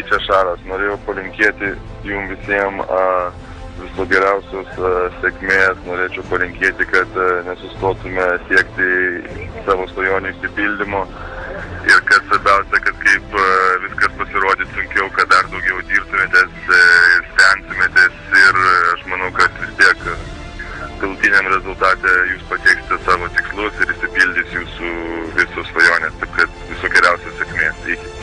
čia Šaras. Norėjau palinkėti jums visiems viso geriausios sėkmės. Norėčiau palinkėti, kad nesustotume siekti savo svajonių išsipildymo. Ir kad svarbiausia, kad kaip viskas pasirodys sunkiau, kad dar daugiau dirbtumėtės, stengtumėtės. Ir aš manau, kad vis tiek galutiniam rezultate jūs pasieksite savo tikslus ir išsipildys jūsų visos svajonės. Taip kad viso geriausios sėkmės. Iki.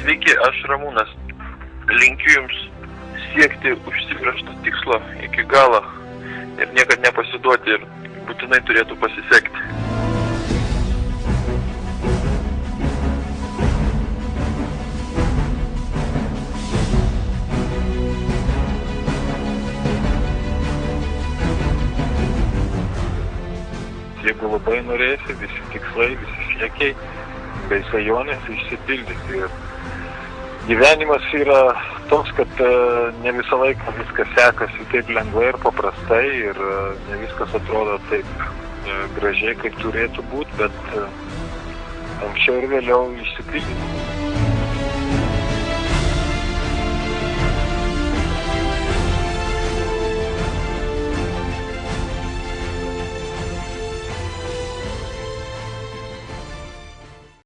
Sveiki, aš Ramūnas. Linkiu jums siekti užsibrėžto tikslo iki galo ir niekad nepasiduoti ir būtinai turėtų pasisekti. Jeigu labai norėsi, visi tikslai, visi siekiai bei svajonės išsipildys. Ir gyvenimas yra toks, kad ne visą laiką viskas sekasi taip lengvai ir paprastai ir ne viskas atrodo taip gražiai, kaip turėtų būti, bet anksčiau ir vėliau išsipildys.